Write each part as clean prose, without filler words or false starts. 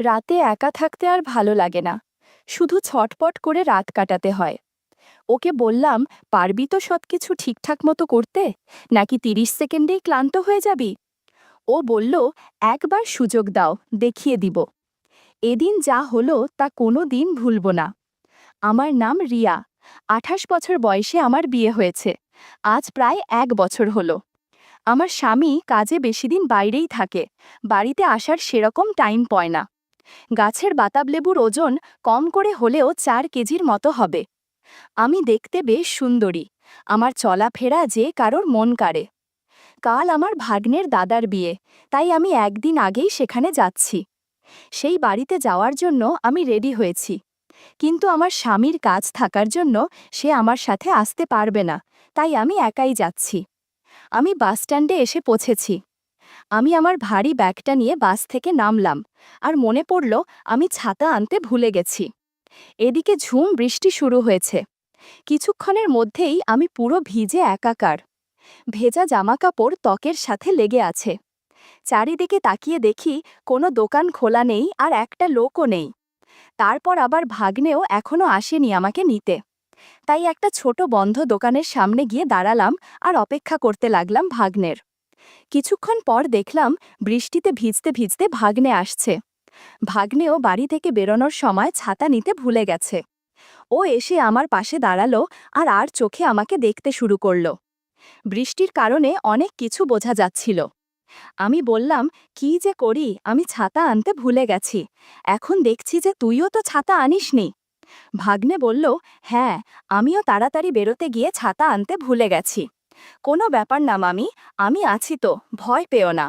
রাতে একা থাকতে আর ভালো লাগে না। শুধু ছটপট করে রাত কাটাতে হয়। ওকে বললাম, পারবি তো সবকিছু ঠিকঠাক মতো করতে, নাকি ৩০ সেকেন্ডেই ক্লান্ত হয়ে যাবি? ও বলল, একবার সুযোগ দাও, দেখিয়ে দিব। এদিন যা হলো তা কোনো দিন ভুলব না। আমার নাম রিয়া। ২৮ বছর বয়সে আমার বিয়ে হয়েছে। আজ প্রায় ১ বছর হলো। আমার স্বামী কাজে বেশিদিন বাইরেই থাকে, বাড়িতে আসার সেরকম টাইম পায় না। গাছের বাতাবলেবুর ওজন কম করে হলেও ৪ কেজির মতো হবে। আমি দেখতে বেশ সুন্দরী। আমার চলাফেরা যে কারোর মন কাড়ে। কাল আমার ভাগ্নের দাদার বিয়ে, তাই আমি একদিন আগেই সেখানে যাচ্ছি। সেই বাড়িতে যাওয়ার জন্য আমি রেডি হয়েছি, কিন্তু আমার স্বামীর কাজ থাকার জন্য সে আমার সাথে আসতে পারবে না, তাই আমি একাই যাচ্ছি। আমি বাসস্ট্যান্ডে এসে পৌঁছেছি। আমি আমার ভারী ব্যাগটা নিয়ে বাস থেকে নামলাম, আর মনে পড়ল আমি ছাতা আনতে ভুলে গেছি। এদিকে ঝুম বৃষ্টি শুরু হয়েছে। কিছুক্ষণের মধ্যেই আমি পুরো ভিজে একাকার। ভেজা জামাকাপড় ত্বকের সাথে লেগে আছে। চারিদিকে তাকিয়ে দেখি কোনো দোকান খোলা নেই আর একটা লোকও নেই। তারপর আবার ভাগ্নেও এখনো আসেনি আমাকে নিতে। তাই একটা ছোট বন্ধ দোকানের সামনে গিয়ে দাঁড়ালাম আর অপেক্ষা করতে লাগলাম ভাগ্নের। কিছুক্ষণ পর দেখলাম বৃষ্টিতে ভিজতে ভিজতে ভাগ্নে আসছে। ভাগ্নেও বাড়ি থেকে বেরোনোর সময় ছাতা নিতে ভুলে গেছে। ও এসে আমার পাশে দাঁড়ালো আর চোখে আমাকে দেখতে শুরু করলো। বৃষ্টির কারণে অনেক কিছু বোঝা যাচ্ছিল। আমি বললাম, কি যে করি, আমি ছাতা আনতে ভুলে গেছি। এখন দেখছি যে তুইও তো ছাতা আনিসনি। ভাগ্নে বলল, হ্যাঁ, আমিও তাড়াতাড়ি বেরোতে গিয়ে ছাতা আনতে ভুলে গেছি। কোনো ব্যাপার না মামি, আমি আছি তো, ভয় পেও না।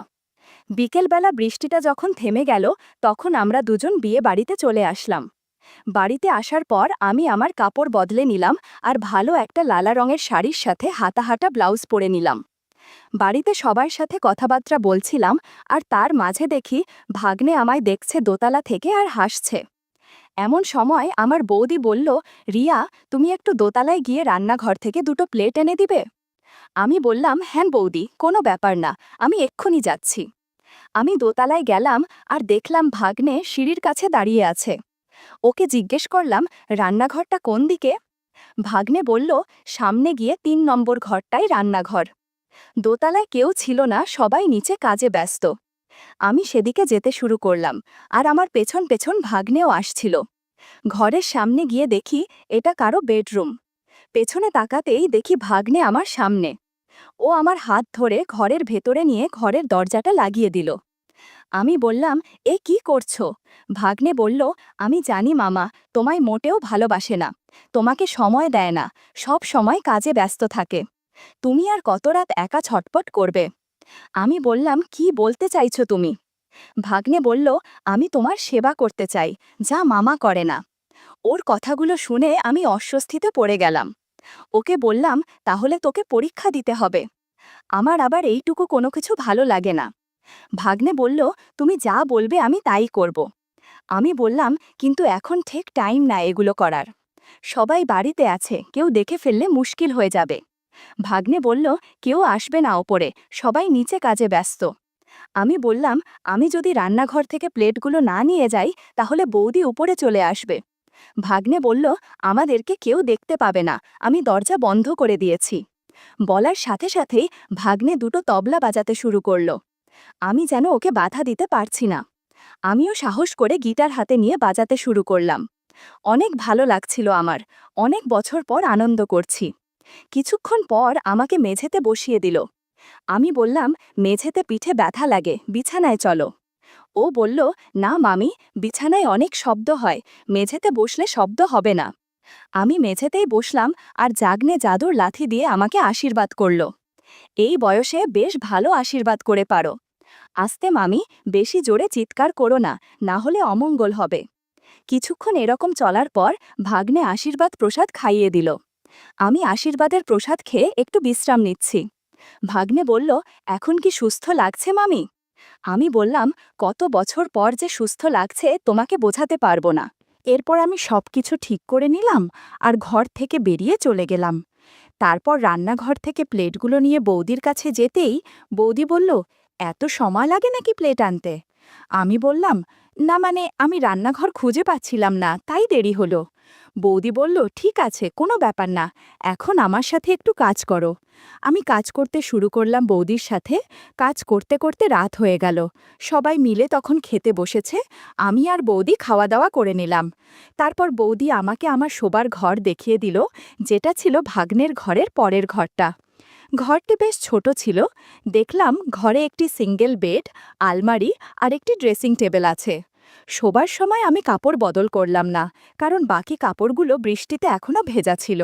বিকেলবেলা বৃষ্টিটা যখন থেমে গেল, তখন আমরা দুজন বিয়ে বাড়িতে চলে আসলাম। বাড়িতে আসার পর আমি আমার কাপড় বদলে নিলাম আর ভালো একটা লালা রঙের শাড়ির সাথে হাতা ব্লাউজ পরে নিলাম। বাড়িতে সবার সাথে কথাবার্তা বলছিলাম, আর তার মাঝে দেখি ভাগ্নে আমায় দেখছে দোতলা থেকে আর হাসছে। এমন সময় আমার বৌদি বলল, রিয়া, তুমি একটু দোতলায় গিয়ে রান্নাঘর থেকে দুটো প্লেট এনে দিবে? আমি বললাম, হ্যাঁ বৌদি, কোনো ব্যাপার না, আমি এক্ষুনি যাচ্ছি। আমি দোতলায় গেলাম আর দেখলাম ভাগ্নে সিঁড়ির কাছে দাঁড়িয়ে আছে। ওকে জিজ্ঞেস করলাম, রান্নাঘরটা কোন দিকে? ভাগ্নে বলল, সামনে গিয়ে ৩ নম্বর ঘরটাই রান্নাঘর। দোতলায় কেউ ছিল না, সবাই নিচে কাজে ব্যস্ত। আমি সেদিকে যেতে শুরু করলাম, আর আমার পেছন পেছন ভাগ্নেও আসছিল। ঘরের সামনে গিয়ে দেখি এটা কারো বেডরুম। পেছনে তাকাতেই দেখি ভাগ্নে আমার সামনে। ও আমার হাত ধরে ঘরের ভেতরে নিয়ে ঘরের দরজাটা লাগিয়ে দিল। আমি বললাম, এ কি করছো? ভাগ্নে বলল, আমি জানি মামা, তোমায় মোটেও ভালোবাসে না, তোমাকে সময় দেয় না, সব সময় কাজে ব্যস্ত থাকে। তুমি আর কত রাত একা ছটপট করবে? আমি বললাম, কি বলতে চাইছো তুমি? ভাগ্নে বলল, আমি তোমার সেবা করতে চাই, যা মামা করে না। ওর কথাগুলো শুনে আমি অস্বস্তিতে পড়ে গেলাম। ওকে বললাম, তাহলে তোকে পরীক্ষা দিতে হবে। আমার আবার এইটুকু কোনো কিছু ভালো লাগে না। ভাগ্নে বলল, তুমি যা বলবে আমি তাই করব। আমি বললাম, কিন্তু এখন ঠিক টাইম না এগুলো করার। সবাই বাড়িতে আছে, কেউ দেখে ফেললে মুশকিল হয়ে যাবে। ভাগ্নে বলল, কেউ আসবে না ওপরে, সবাই নিচে কাজে ব্যস্ত। আমি বললাম, আমি যদি রান্নাঘর থেকে প্লেটগুলো না নিয়ে যাই, তাহলে বৌদি উপরে চলে আসবে। ভাগ্নে বলল, আমাদেরকে কেউ দেখতে পাবে না, আমি দরজা বন্ধ করে দিয়েছি। বলার সাথে সাথেই ভাগ্নে দুটো তবলা বাজাতে শুরু করল। আমি যেন ওকে বাধা দিতে পারছি না। আমিও সাহস করে গিটার হাতে নিয়ে বাজাতে শুরু করলাম। অনেক ভালো লাগছিল আমার, অনেক বছর পর আনন্দ করছি। কিছুক্ষণ পর আমাকে মেঝেতে বসিয়ে দিল। আমি বললাম, মেঝেতে পিঠে ব্যথা লাগে, বিছানায় চলো। ও বলল, না মামি, বিছানায় অনেক শব্দ হয়, মেঝেতে বসলে শব্দ হবে না। আমি মেঝেতেই বসলাম, আর জাগনে জাদুর লাথি দিয়ে আমাকে আশীর্বাদ করল। এই বয়সে বেশ ভালো আশীর্বাদ করে পারো। আস্তে মামি, বেশি জোরে চিৎকার করো না, না হলে অমঙ্গল হবে। কিছুক্ষণ এরকম চলার পর ভাগ্নে আশীর্বাদ প্রসাদ খাইয়ে দিল। আমি আশীর্বাদের প্রসাদ খেয়ে একটু বিশ্রাম নিচ্ছি। ভাগ্নে বলল, এখন কি সুস্থ লাগছে মামি? আমি বললাম, কত বছর পর যে সুস্থ লাগছে তোমাকে বোঝাতে পারবো না। এরপর আমি সবকিছু ঠিক করে নিলাম আর ঘর থেকে বেরিয়ে চলে গেলাম। তারপর রান্নাঘর থেকে প্লেটগুলো নিয়ে বৌদির কাছে যেতেই বৌদি বলল, এত সময় লাগে নাকি প্লেট আনতে? আমি বললাম, না মানে আমি রান্নাঘর খুঁজে পাচ্ছিলাম না, তাই দেরি হলো। বৌদি বলল, ঠিক আছে, কোনো ব্যাপার না, এখন আমার সাথে একটু কাজ করো। আমি কাজ করতে শুরু করলাম বৌদির সাথে। কাজ করতে করতে রাত হয়ে গেল। সবাই মিলে তখন খেতে বসেছে। আমি আর বৌদি খাওয়া দাওয়া করে নিলাম। তারপর বৌদি আমাকে আমার শোবার ঘর দেখিয়ে দিল, যেটা ছিল ভাগ্নের ঘরের পরের ঘরটা। ঘরটি বেশ ছোট ছিল। দেখলাম ঘরে একটি সিঙ্গেল বেড, আলমারি আর একটি ড্রেসিং টেবিল আছে। শোবার সময় আমি কাপড় বদল করলাম না, কারণ বাকি কাপড়গুলো বৃষ্টিতে এখনও ভেজা ছিল।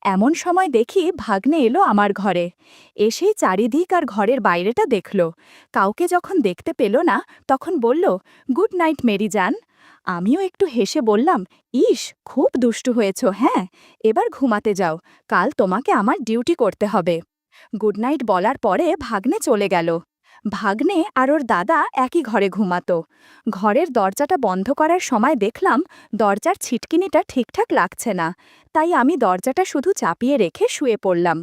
এমন সময় দেখি ভাগ্নে এলো আমার ঘরে। এসেই চারিদিক আর ঘরের বাইরেটা দেখল। কাউকে যখন দেখতে পেল না, তখন বলল, গুড নাইট মেরি জান। আমিও একটু হেসে বললাম, ইস, খুব দুষ্টু হয়েছ, হ্যাঁ, এবার ঘুমাতে যাও, কাল তোমাকে আমার ডিউটি করতে হবে। গুড নাইট বলার পরে ভাগ্নে চলে গেল। ভাগ্নে আর ওর দাদা একই ঘরে ঘুমাতো। ঘরের দরজাটা বন্ধ করার সময় দেখলাম দরজার ছিটকিনিটা ঠিকঠাক লাগছে না, তাই আমি দরজাটা শুধু চাপিয়ে রেখে শুয়ে পড়লাম।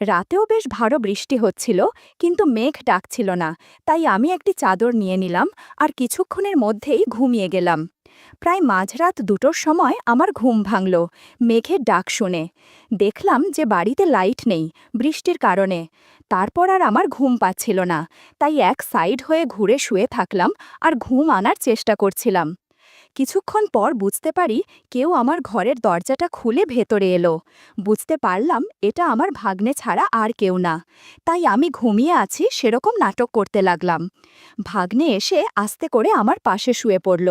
রাতেও বেশ ভালো বৃষ্টি হচ্ছিল, কিন্তু মেঘ ডাকছিল না, তাই আমি একটি চাদর নিয়ে নিলাম আর কিছুক্ষণের মধ্যেই ঘুমিয়ে গেলাম। প্রায় মাঝরাত 2টোর সময় আমার ঘুম ভাঙল মেঘের ডাক শুনে। দেখলাম যে বাড়িতে লাইট নেই বৃষ্টির কারণে। তারপর আর আমার ঘুম পাচ্ছিল না, তাই এক সাইড হয়ে ঘুরে শুয়ে থাকলাম আর ঘুম আনার চেষ্টা করছিলাম। কিছুক্ষণ পর বুঝতে পারি কেউ আমার ঘরের দরজাটা খুলে ভেতরে এলো। বুঝতে পারলাম এটা আমার ভাগ্নে ছাড়া আর কেউ না, তাই আমি ঘুমিয়ে আছি সেরকম নাটক করতে লাগলাম। ভাগ্নে এসে আস্তে করে আমার পাশে শুয়ে পড়ল।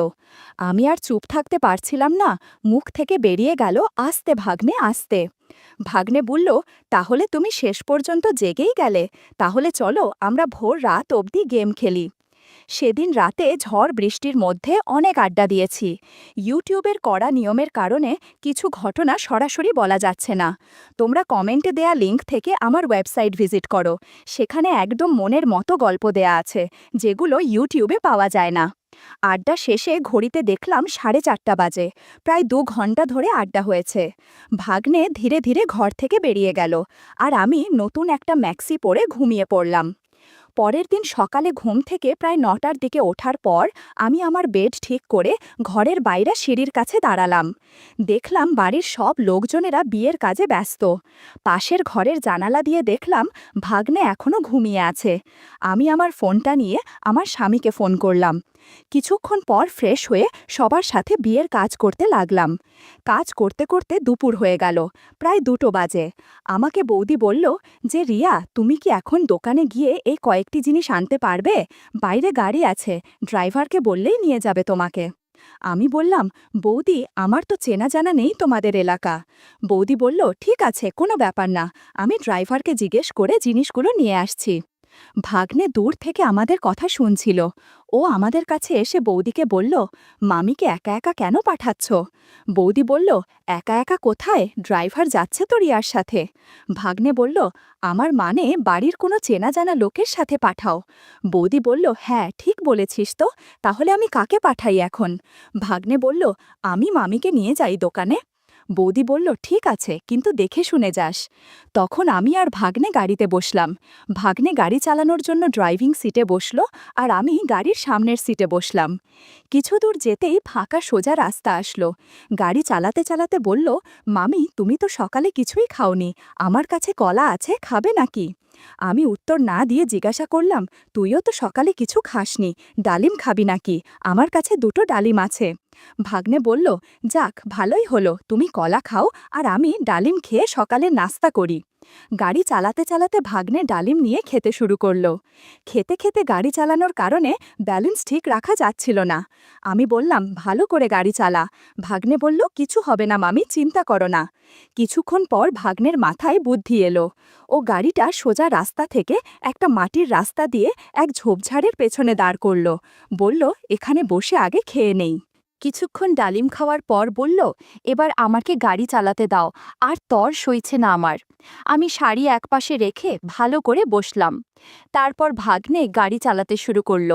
আমি আর চুপ থাকতে পারছিলাম না, মুখ থেকে বেরিয়ে গেল, আস্তে ভাগ্নে আস্তে। ভাগ্নে বলল, তাহলে তুমি শেষ পর্যন্ত জেগেই গেলে, তাহলে চলো আমরা ভোর রাত অবধি গেম খেলি। সেদিন রাতে ঝড় বৃষ্টির মধ্যে অনেক আড্ডা দিয়েছি। ইউটিউবের কড়া নিয়মের কারণে কিছু ঘটনা সরাসরি বলা যাচ্ছে না। তোমরা কমেন্টে দেয়া লিঙ্ক থেকে আমার ওয়েবসাইট ভিজিট করো, সেখানে একদম মনের মতো গল্প দেয়া আছে, যেগুলো ইউটিউবে পাওয়া যায় না। আড্ডা শেষে ঘড়িতে দেখলাম 4:30 বাজে। প্রায় 2 ঘন্টা ধরে আড্ডা হয়েছে। ভাগ্নে ধীরে ধীরে ঘর থেকে বেরিয়ে গেল, আর আমি নতুন একটা ম্যাক্সি পরে ঘুমিয়ে পড়লাম। পরের দিন সকালে ঘুম থেকে প্রায় 9টার দিকে ওঠার পর আমি আমার বেড ঠিক করে ঘরের বাইরে সিঁড়ির কাছে দাঁড়ালাম। দেখলাম বাড়ির সব লোকজনেরা বিয়ের কাজে ব্যস্ত। পাশের ঘরের জানালা দিয়ে দেখলাম ভাগ্নে এখনও ঘুমিয়ে আছে। আমি আমার ফোনটা নিয়ে আমার স্বামীকে ফোন করলাম। কিছুক্ষণ পর ফ্রেশ হয়ে সবার সাথে বিয়ের কাজ করতে লাগলাম। কাজ করতে করতে দুপুর হয়ে গেল, প্রায় 2টো বাজে। আমাকে বৌদি বলল যে, রিয়া, তুমি কি এখন দোকানে গিয়ে এই কয়েকটি জিনিস আনতে পারবে? বাইরে গাড়ি আছে, ড্রাইভারকে বললেই নিয়ে যাবে তোমাকে। আমি বললাম, বৌদি, আমার তো চেনা জানা নেই তোমাদের এলাকা। বৌদি বলল, ঠিক আছে, কোনো ব্যাপার না, আমি ড্রাইভারকে জিজ্ঞেস করে জিনিসগুলো নিয়ে আসছি। ভাগ্নে দূর থেকে আমাদের কথা শুনছিল। ও আমাদের কাছে এসে বৌদিকে বলল, মামিকে একা একা কেন পাঠাচ্ছ? বৌদি বলল, একা একা কোথায়, ড্রাইভার যাচ্ছে তো রিয়ার সাথে। ভাগ্নে বলল, আমার মানে বাড়ির কোনো চেনা জানা লোকের সাথে পাঠাও। বৌদি বলল, হ্যাঁ, ঠিক বলেছিস তো, তাহলে আমি কাকে পাঠাই এখন? ভাগ্নে বলল, আমি মামিকে নিয়ে যাই দোকানে। বৌদি বলল, ঠিক আছে, কিন্তু দেখে শুনে যাস। তখন আমি আর ভাগ্নে গাড়িতে বসলাম। ভাগ্নে গাড়ি চালানোর জন্য ড্রাইভিং সিটে বসল, আর আমি গাড়ির সামনের সিটে বসলাম। কিছু দূর যেতেই ফাঁকা সোজা রাস্তা আসলো। গাড়ি চালাতে চালাতে বলল, মামি, তুমি তো সকালে কিছুই খাওনি, আমার কাছে কলা আছে, খাবে নাকি? আমি উত্তর না দিয়ে জিজ্ঞাসা করলাম, তুইও তো সকালে কিছু খাসনি, ডালিম খাবি নাকি? আমার কাছে 2টো ডালিম আছে। ভাগ্নে বলল, যাক, ভালোই হলো, তুমি কলা খাও আর আমি ডালিম খেয়ে সকালে নাস্তা করি। গাড়ি চালাতে চালাতে ভাগ্নে ডালিম নিয়ে খেতে শুরু করলো। খেতে খেতে গাড়ি চালানোর কারণে ব্যালেন্স ঠিক রাখা যাচ্ছিল না। আমি বললাম, ভালো করে গাড়ি চালা। ভাগ্নে বলল, কিছু হবে না মামি, চিন্তা করো না। কিছুক্ষণ পর ভাগ্নের মাথায় বুদ্ধি এলো। ও গাড়িটা সোজা রাস্তা থেকে একটা মাটির রাস্তা দিয়ে এক ঝোপঝাড়ের পেছনে দাঁড় করল। বলল, এখানে বসে আগে খেয়ে নেই। কিছুক্ষণ ডালিম খাওয়ার পর বলল, এবার আমাকে গাড়ি চালাতে দাও, আর তর সইছে না আমার। আমি শাড়ি একপাশে রেখে ভালো করে বসলাম। তারপর ভাগ্নে গাড়ি চালাতে শুরু করল।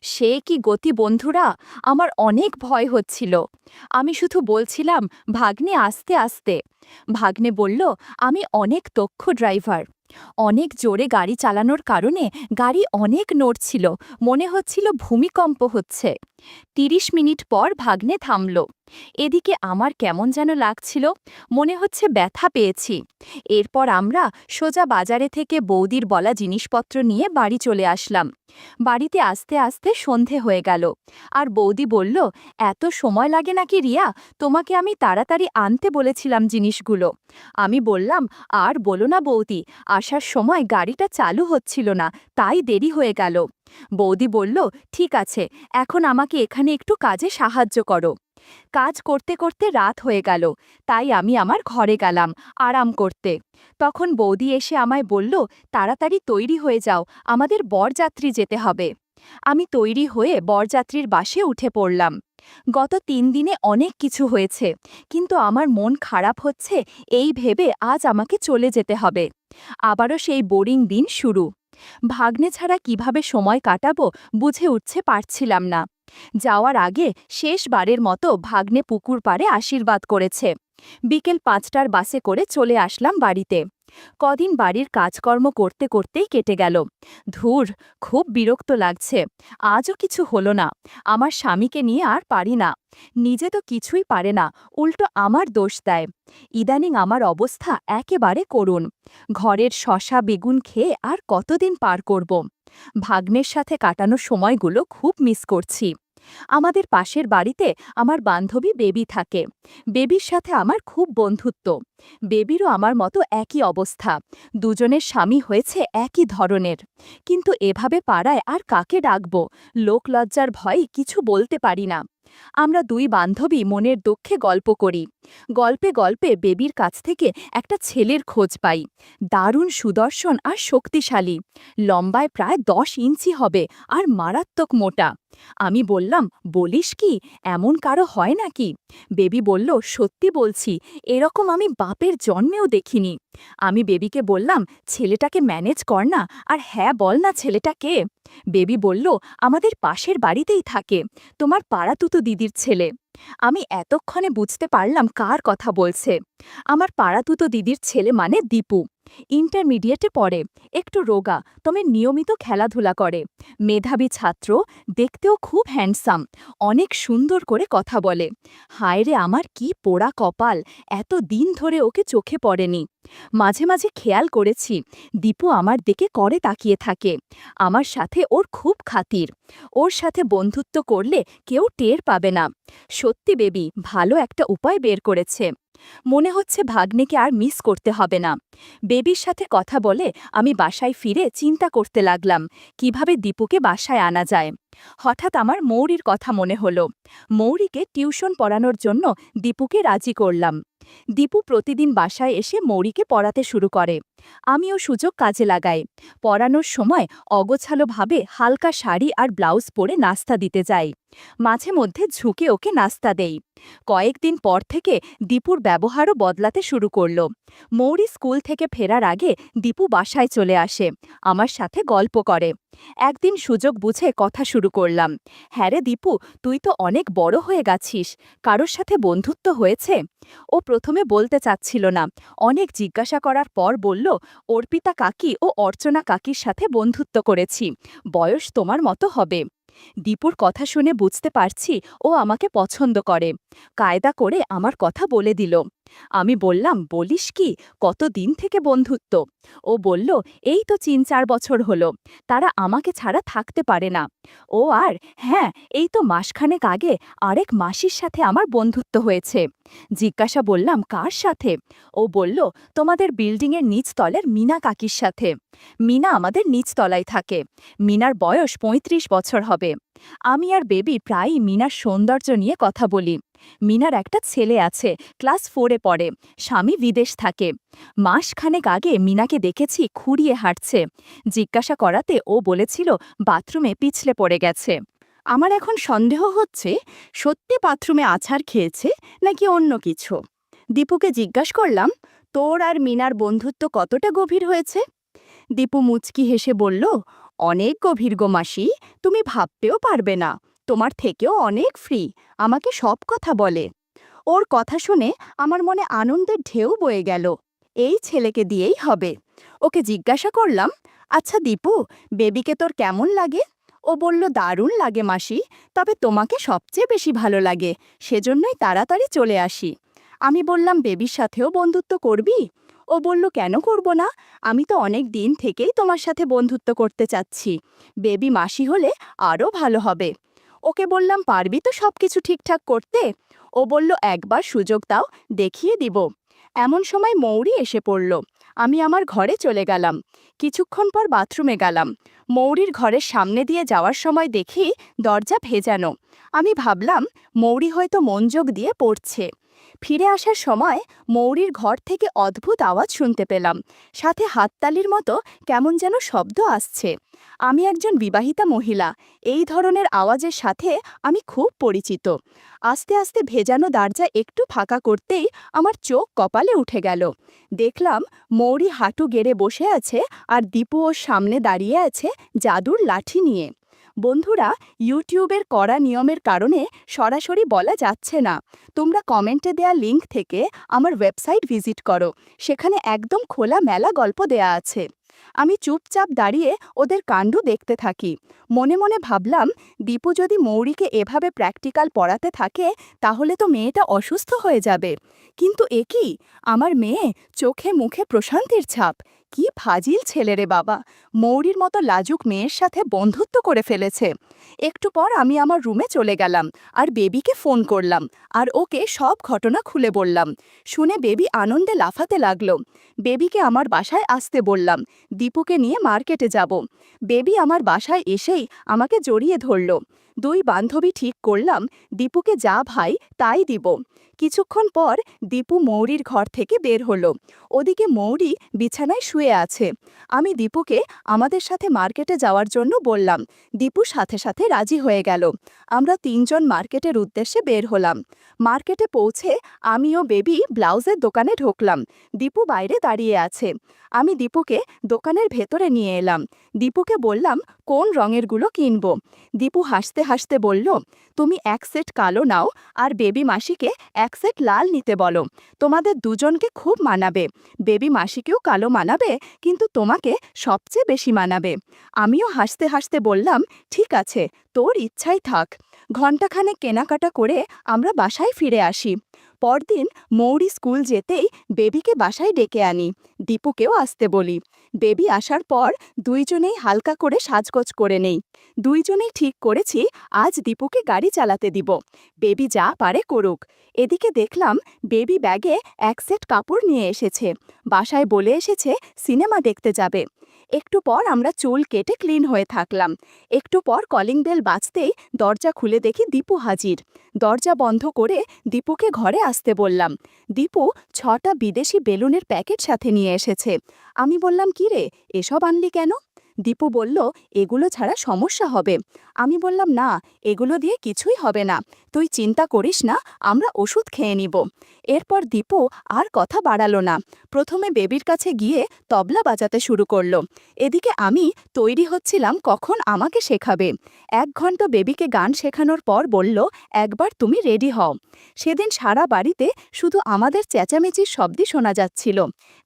সে কি গতি বন্ধুরা, আমার অনেক ভয় হচ্ছিল। আমি শুধু বলছিলাম, ভাগ্নে আস্তে আস্তে। ভাগ্নে বলল, আমি অনেক দক্ষ ড্রাইভার, অনেক জোরে গাড়ি চালানোর কারণে গাড়ি অনেক নড়ছিল, মনে হচ্ছিল ভূমিকম্প হচ্ছে। ৩০ মিনিট পর ভাগ্নে থামল। এদিকে আমার কেমন যেন লাগছিল, মনে হচ্ছে ব্যথা পেয়েছি। এরপর আমরা সোজা বাজারে থেকে বৌদির বলা জিনিসপত্র নিয়ে বাড়ি চলে আসলাম। বাড়িতে আসতে আসতে সন্ধে হয়ে গেল, আর বৌদি বলল, এত সময় লাগে নাকি রিয়া? তোমাকে আমি তাড়াতাড়ি আনতে বলেছিলাম জিনিসগুলো। আমি বললাম, আর বলো না বৌদি, আসার সময় গাড়িটা চালু হচ্ছিল না, তাই দেরি হয়ে গেল। বৌদি বলল, ঠিক আছে, এখন আমাকে এখানে একটু কাজে সাহায্য করো। কাজ করতে করতে রাত হয়ে গেল, তাই আমি আমার ঘরে গেলাম আরাম করতে। তখন বৌদি এসে আমায় বলল, তাড়াতাড়ি তৈরি হয়ে যাও, আমাদের বরযাত্রী যেতে হবে। আমি তৈরি হয়ে বরযাত্রীর বাসে উঠে পড়লাম। গত ৩ দিনে অনেক কিছু হয়েছে, কিন্তু আমার মন খারাপ হচ্ছে এই ভেবে আজ আমাকে চলে যেতে হবে। আবারও সেই বোরিং দিন শুরু। ভাগ্নে ছাড়া কিভাবে সময় কাটাবো বুঝে উঠতে পারছিলাম না। যাওয়ার আগে শেষবারের মতো ভাগ্নে পুকুর পাড়ে আশীর্বাদ করেছে। বিকেল ৫টার বাসে করে চলে আসলাম বাড়িতে। কদিন বাড়ির কাজকর্ম করতে করতেই কেটে গেল। ধুর, খুব বিরক্ত লাগছে। আজও কিছু হলো না। আমার স্বামীকে নিয়ে আর পারি না। নিজে তো কিছুই পারে না, উল্টো আমার দোষ দেয়। ইদানিং আমার অবস্থা একেবারে করুণ। ঘরের শশা বেগুন খেয়ে আর কতদিন পার করব। ভাগ্নের সাথে কাটানো সময়গুলো খুব মিস করছি। আমাদের পাশের বাড়িতে আমার বান্ধবী বেবি থাকে। বেবির সাথে আমার খুব বন্ধুত্ব। বেবিরও আমার মতো একই অবস্থা। দুজনের স্বামী হয়েছে একই ধরনের। কিন্তু এভাবে পাড়ায় আর কাকে ডাকব? লোকলজ্জার ভয়ে কিছু বলতে পারি না। আমরা ২ বান্ধবী মনের দুঃখে গল্প করি। গল্পে গল্পে বেবির কাছ থেকে একটা ছেলের খোঁজ পাই। দারুণ সুদর্শন আর শক্তিশালী। লম্বায় প্রায় ১০ ইঞ্চি হবে আর মারাত্মক মোটা। আমি বললাম, বলিস কি, এমন কারো হয় নাকি? বেবি বলল, সত্যি বলছি, এরকম আমি বাপের জন্মেও দেখিনি। আমি বেবিকে বললাম, ছেলেটাকে ম্যানেজ কর না, আর হ্যাঁ বল না, ছেলেটা কে? বেবি বলল, আমাদের পাশের বাড়িতেই থাকে, তোমার পাড়াতুতো দিদির ছেলে। আমি এতক্ষণে বুঝতে পারলাম কার কথা বলছে। আমার পাড়াতুতো দিদির ছেলে মানে দীপু। ইন্টারমিডিয়েটে পড়ে, একটু রোগা, তবে নিয়মিত খেলাধুলা করে। মেধাবী ছাত্র, দেখতেও খুব হ্যান্ডসাম, অনেক সুন্দর করে কথা বলে। হায় রে, আমার কি পোড়া কপাল, এত দিন ধরে ওকে চোখে পড়েনি। মাঝে মাঝে খেয়াল করেছি, দীপু আমার দিকে করে তাকিয়ে থাকে। আমার সাথে ওর খুব খাতির। ওর সাথে বন্ধুত্ব করলে কেউ টের পাবে না। সত্যি বেবি ভালো একটা উপায় বের করেছে। মনে হচ্ছে ভাগ্নেকে আর মিস করতে হবে না। বেবির সাথে কথা বলে আমি বাসায় ফিরে চিন্তা করতে লাগলাম কিভাবে দীপুকে বাসায় আনা যায়। হঠাৎ আমার মৌরির কথা মনে হলো। মৌরিকে টিউশন পড়ানোর জন্য দীপুকে রাজি করলাম। দীপু প্রতিদিন বাসায় এসে মৌরিকে পড়াতে শুরু করে। আমিও সুযোগ কাজে লাগাই। পড়ানোর সময় অগোছালোভাবে হালকা শাড়ি আর ব্লাউজ পরে নাস্তা দিতে যাই। মাঝে মধ্যে ঝুঁকে ওকে নাস্তা দেই। কয়েকদিন পর থেকে দীপুর ব্যবহারও বদলাতে শুরু করল। মৌরি স্কুল থেকে ফেরার আগে দীপু বাসায় চলে আসে, আমার সাথে গল্প করে। একদিন সুযোগ বুঝে কথা শুরু করলাম, হ্যাঁ রে দীপু, তুই তো অনেক বড় হয়ে গেছিস, কারোর সাথে বন্ধুত্ব হয়েছে? ও প্রথমে বলতে চাচ্ছিল না, অনেক জিজ্ঞাসা করার পর বলল, অর্পিতা কাকি ও অর্চনা কাকির সাথে বন্ধুত্ব করেছি, বয়স তোমার মতো হবে। দীপুর কথা শুনে বুঝতে পারছি ও আমাকে পছন্দ করে। কায়দা করে আমার কথা বলে দিল। আমি বললাম, বলিস কি, কতদিন থেকে বন্ধুত্ব? ও বলল, এই তো ৩-৪ বছর হলো, তারা আমাকে ছাড়া থাকতে পারে না। ও আর হ্যাঁ, এই তো মাসখানেক আগে আরেক মাসির সাথে আমার বন্ধুত্ব হয়েছে। জিজ্ঞাসা বললাম, কার সাথে? ও বলল, তোমাদের বিল্ডিংয়ের নিচতলের মিনা কাকির সাথে। মিনা আমাদের নিচতলায় থাকে। মিনার বয়স ৩৫ বছর হবে। আমি আর বেবি প্রায়ই মিনার সৌন্দর্য নিয়ে কথা বলি। মিনার একটা ছেলে আছে, ক্লাস 4-এ পড়ে, স্বামী বিদেশ থাকে। মাসখানেক আগে মিনাকে দেখেছি খুঁড়িয়ে হাঁটছে। জিজ্ঞাসা করাতে ও বলেছিল বাথরুমে পিছলে পড়ে গেছে। আমার এখন সন্দেহ হচ্ছে সত্যি বাথরুমে আছাড় খেয়েছে নাকি অন্য কিছু। দীপুকে জিজ্ঞাসা করলাম, তোর আর মিনার বন্ধুত্ব কতটা গভীর হয়েছে? দীপু মুচকি হেসে বলল, অনেক গভীর গো মাসি, তুমি ভাবতেও পারবে না, তোমার থেকেও অনেক ফ্রি, আমাকে সব কথা বলে। ওর কথা শুনে আমার মনে আনন্দের ঢেউ বয়ে গেল। এই ছেলেকে দিয়েই হবে। ওকে জিজ্ঞাসা করলাম, আচ্ছা দীপু, বেবিকে তোর কেমন লাগে? ও বলল, দারুণ লাগে মাসি, তবে তোমাকে সবচেয়ে বেশি ভালো লাগে, সেজন্যই তাড়াতাড়ি চলে আসি। আমি বললাম, বেবির সাথেও বন্ধুত্ব করবি? ও বলল, কেন করব না, আমি তো অনেক দিন থেকেই তোমার সাথে বন্ধুত্ব করতে চাচ্ছি, বেবি মাসি হলে আরও ভালো হবে। ওকে বললাম, পারবি তো সব কিছু ঠিকঠাক করতে? ও বলল, একবার সুযোগ দাও, দেখিয়ে দিব। এমন সময় মৌরি এসে পড়ল। আমি আমার ঘরে চলে গেলাম। কিছুক্ষণ পর বাথরুমে গেলাম। মৌরির ঘরের সামনে দিয়ে যাওয়ার সময় দেখি দরজা ভেজানো। আমি ভাবলাম মৌরি হয়তো মনোযোগ দিয়ে পড়ছে। ফিরে আসার সময় মৌরির ঘর থেকে অদ্ভুত আওয়াজ শুনতে পেলাম, সাথে হাততালির মতো কেমন যেন শব্দ আসছে। আমি একজন বিবাহিতা মহিলা, এই ধরনের আওয়াজের সাথে আমি খুব পরিচিত। আস্তে আস্তে ভেজানো দরজা একটু ফাঁকা করতেই আমার চোখ কপালে উঠে গেল। দেখলাম মৌরি হাঁটু গেড়ে বসে আছে আর দীপু ওর সামনে দাঁড়িয়ে আছে জাদুর লাঠি নিয়ে। বন্ধুরা, ইউটিউবের কড়া নিয়মের কারণে সরাসরি বলা যাচ্ছে না। তোমরা কমেন্টে দেয়া লিংক থেকে আমার ওয়েবসাইট ভিজিট করো, সেখানে একদম খোলা মেলা গল্প দেয়া আছে। আমি চুপচাপ দাঁড়িয়ে ওদের কাণ্ড দেখতে থাকি। মনে মনে ভাবলাম, দীপু যদি মৌরিকে এভাবে প্র্যাকটিক্যাল পড়াতে থাকে তাহলে তো মেয়েটা অসুস্থ হয়ে যাবে। কিন্তু এ কি, আমার মেয়ে, চোখে মুখে প্রশান্তির ছাপ। কি ফাজিল ছেলে রে বাবা, মৌরির মতো লাজুক মেয়ের সাথে বন্ধুত্ব করে ফেলেছে। একটু পর আমি আমার রুমে চলে গেলাম আর বেবিকে ফোন করলাম আর ওকে সব ঘটনা খুলে বললাম। শুনে বেবি আনন্দে লাফাতে লাগলো। বেবিকে আমার বাসায় আসতে বললাম, দীপুকে নিয়ে মার্কেটে যাব। বেবি আমার বাসায় এসেই আমাকে জড়িয়ে ধরল। দুই বান্ধবী ঠিক করলাম দীপুকে যা ভাই তাই দিব। কিছুক্ষণ পর দীপু মৌরির ঘর থেকে বের হলো। ওদিকে মৌরি বিছানায় শুয়ে আছে। আমি দীপুকে আমাদের সাথে মার্কেটে যাওয়ার জন্য বললাম। দীপু সাথে সাথে রাজি হয়ে গেল। আমরা তিনজন মার্কেটের উদ্দেশ্যে বের হলাম। মার্কেটে পৌঁছে আমি ও বেবি ব্লাউজের দোকানে ঢুকলাম। দীপু বাইরে দাঁড়িয়ে আছে। আমি দীপুকে দোকানের ভেতরে নিয়ে এলাম। দীপুকে বললাম, কোন রঙেরগুলো কিনব? দীপু হাসতে হাসতে বলল, তুমি এক সেট কালো নাও আর বেবি মাসিকে এক সেট লাল নিতে বলো, তোমাদের দুজনকে খুব মানাবে। বেবি মাসিকেও কালো মানাবে, কিন্তু তোমাকে সবচেয়ে বেশি মানাবে। আমিও হাসতে হাসতে বললাম, ঠিক আছে, তোর ইচ্ছাই থাক। ঘণ্টাখানেক কেনাকাটা করে আমরা বাসায় ফিরে আসি। পরদিন মৌরি স্কুল যেতেই বেবিকে বাসায় ডেকে আনি। দীপুকেও আসতে বলি। বেবি আসার পর দুইজনেই হালকা করে সাজগোজ করে নেই। দুইজনেই ঠিক করেছি আজ দীপুকে গাড়ি চালাতে দিব। বেবি যা পারে করুক। এদিকে দেখলাম বেবি ব্যাগে এক সেট কাপড় নিয়ে এসেছে। বাসায় বলে এসেছে সিনেমা দেখতে যাবে। একটু পর আমরা চুল কেটে ক্লিন হয়ে থাকলাম। একটু পর কলিং বেল বাজতেই দরজা খুলে দেখি দীপু হাজির। দরজা বন্ধ করে দীপুকে ঘরে আসতে বললাম। দীপু 6টা বিদেশি বেলুনের প্যাকেট সাথে নিয়ে এসেছে। আমি বললাম, কি রে, এসব আনলি কেন? দীপু বলল, এগুলো ছাড়া সমস্যা হবে। আমি বললাম, না, এগুলো দিয়ে কিছুই হবে না, তুই চিন্তা করিস না, আমরা ওষুধ খেয়ে নিব। এরপর দীপু আর কথা বাড়ালো না। প্রথমে বেবির কাছে গিয়ে তবলা বাজাতে শুরু করলো। এদিকে আমি তৈরি হচ্ছিলাম কখন আমাকে শেখাবে। 1 ঘন্টা বেবিকে গান শেখানোর পর বলল, একবার তুমি রেডি হও। সেদিন সারা বাড়িতে শুধু আমাদের চেঁচামেচির শব্দই শোনা যাচ্ছিল।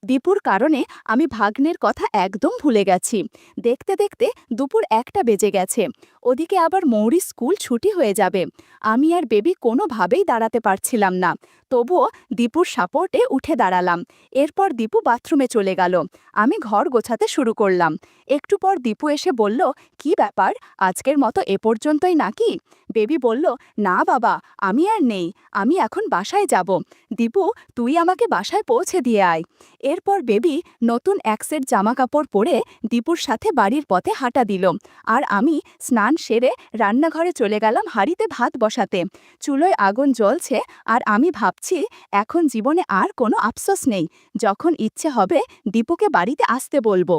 দীপুর কারণে আমি ভাগ্নের কথা একদম ভুলে গেছি। দেখতে দেখতে দুপুর 1টা বেজে গেছে। ওদিকে আবার মৌরির স্কুল ছুটি হয়ে যাবে। আমি আর বেবি কোনোভাবেই দাঁড়াতে পারছিলাম না। তবুও দীপুর সাপোর্টে উঠে দাঁড়ালাম। এরপর দীপু বাথরুমে চলে গেল। আমি ঘর গোছাতে শুরু করলাম। একটু পর দীপু এসে বলল, কি ব্যাপার, আজকের মতো এ পর্যন্তই নাকি? বেবি বলল, না বাবা, আমি আর নেই, আমি এখন বাসায় যাব। দীপু, তুই আমাকে বাসায় পৌঁছে দিয়ে আয়। এরপর বেবি নতুন এক সেট জামাকাপড় পরে দীপুর সাথে বাড়ির পথে হাঁটা দিল। আর আমি স্নান সেরে রান্নাঘরে চলে গেলাম হাঁড়িতে ভাত বসাতে। চুলোয় আগুন জ্বলছে আর আমি ভাবছি, এখন জীবনে আর কোনো আফসোস নেই। যখন ইচ্ছে হবে দীপুকে বাড়িতে আসতে বলবো।